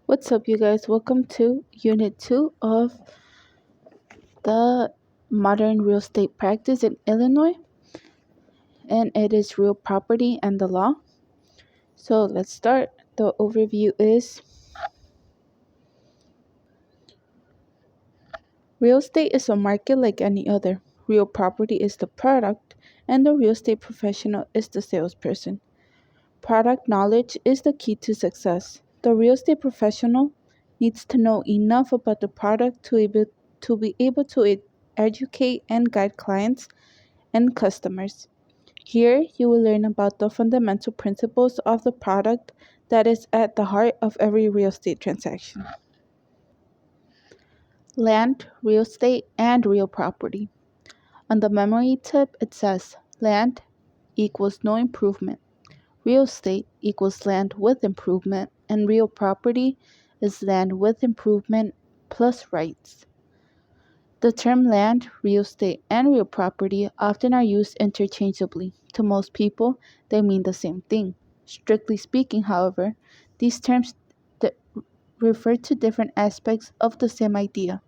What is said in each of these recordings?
What's up, you guys? Welcome to Unit 2 of the Modern Real Estate Practice in Illinois, and it is real property and the law. So let's start. The overview is real estate is a market like any other. Real property is the product, and the real estate professional is the salesperson. Product knowledge is the key to success. The real estate professional needs to know enough about the product to be able to educate and guide clients and customers. Here, you will learn about the fundamental principles of the product that is at the heart of every real estate transaction. Land, real estate, and real property. On the memory tip, it says land equals no improvement. Real estate equals land with improvement, and real property is land with improvement plus rights. The term land, real estate, and real property often are used interchangeably. To most people, they mean the same thing. Strictly speaking, however, these terms d- refer to different aspects of the same idea.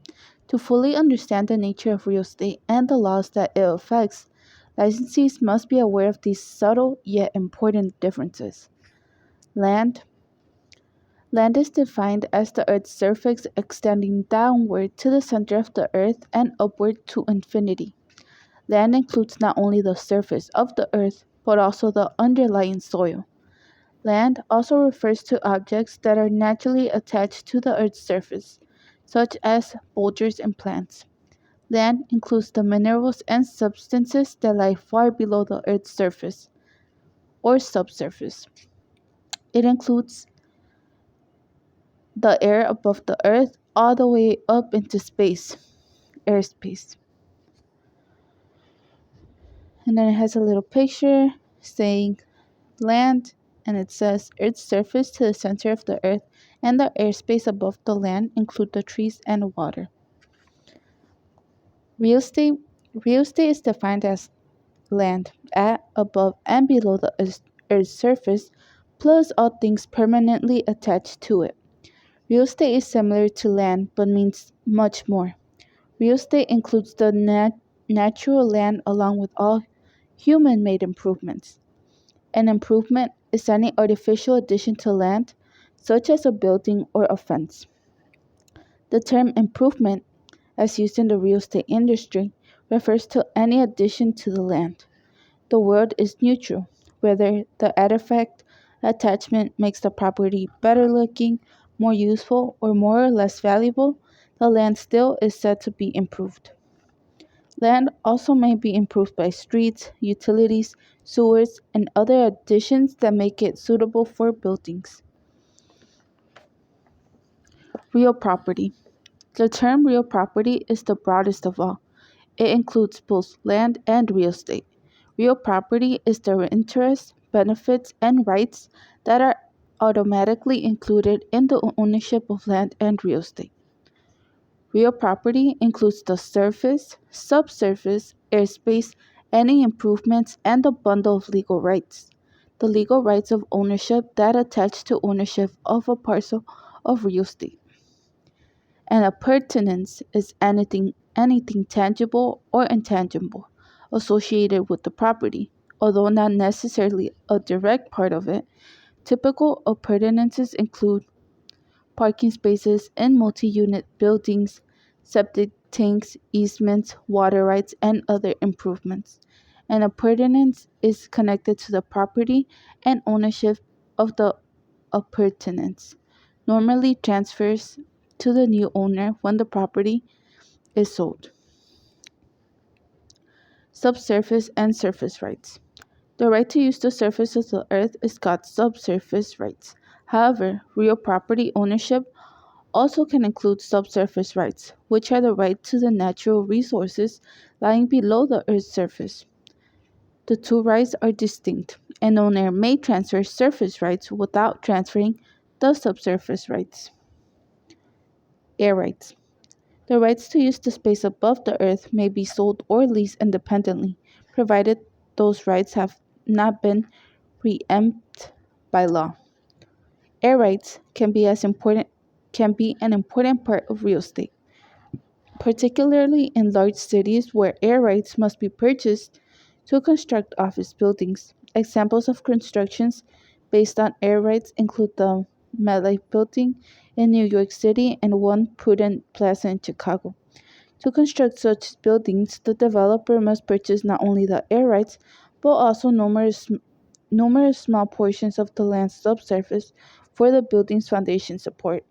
To fully understand the nature of real estate and the laws that it affects, licensees must be aware of these subtle yet important differences. Land Land is defined as the Earth's surface extending downward to the center of the Earth and upward to infinity. Land includes not only the surface of the Earth, but also the underlying soil. Land also refers to objects that are naturally attached to the Earth's surface, such as boulders and plants. Land includes the minerals and substances that lie far below the Earth's surface or subsurface. It includes the air above the Earth all the way up into space, airspace. And then it has a little picture saying land, and it says Earth's surface to the center of the Earth and the airspace above the land include the trees and water. Real estate Real estate is defined as land at, above, and below the Earth's surface, plus all things permanently attached to it. Real estate is similar to land but means much more. Real estate includes the natural land along with all human made improvements. An improvement is any artificial addition to land, such as a building or a fence. The term improvement, as used in the real estate industry, refers to any addition to the land. The word is neutral, whether the artifact attachment makes the property better looking, more useful, or more or less valuable, the land still is said to be improved. Land also may be improved by streets, utilities, sewers, and other additions that make it suitable for buildings. Real property. The term real property is the broadest of all. It includes both land and real estate. Real property is the interests, benefits, and rights that are automatically included in the ownership of land and real estate. Real property includes the surface, subsurface, airspace, any improvements, and a bundle of legal rights. The legal rights of ownership that attach to ownership of a parcel of real estate. And appurtenance is anything tangible or intangible associated with the property, although not necessarily a direct part of it. Typical appurtenances include parking spaces in multi-unit buildings, septic tanks, easements, water rights, and other improvements. An appurtenance is connected to the property and ownership of the appurtenance. Normally transfers to the new owner when the property is sold. Subsurface and surface rights. The right to use the surface of the earth is called subsurface rights. However, real property ownership also can include subsurface rights, which are the right to the natural resources lying below the earth's surface. The two rights are distinct. An owner may transfer surface rights without transferring the subsurface rights. Air rights. The rights to use the space above the earth may be sold or leased independently, provided those rights have not been preempted by law. Air rights can be as important can be an important part of real estate, particularly in large cities where air rights must be purchased to construct office buildings. Examples of constructions based on air rights include the MetLife building in New York City and One Prudent Plaza in Chicago. To construct such buildings, the developer must purchase not only the air rights, but also numerous small portions of the land's subsurface for the building's foundation support.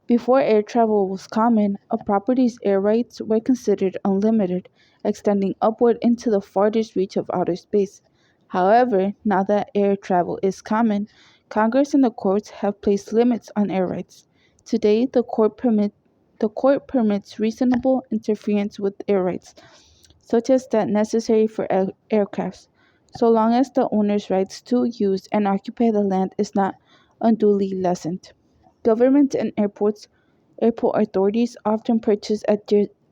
Before air travel was common, a property's air rights were considered unlimited, extending upward into the farthest reach of outer space. However, now that air travel is common, Congress and the courts have placed limits on air rights. Today, the court permits reasonable interference with air rights, such as that necessary for aircrafts, so long as the owner's rights to use and occupy the land is not unduly lessened. Governments and airport authorities often purchase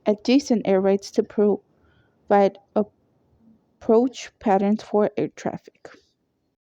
adjacent air rights to provide approach patterns for air traffic.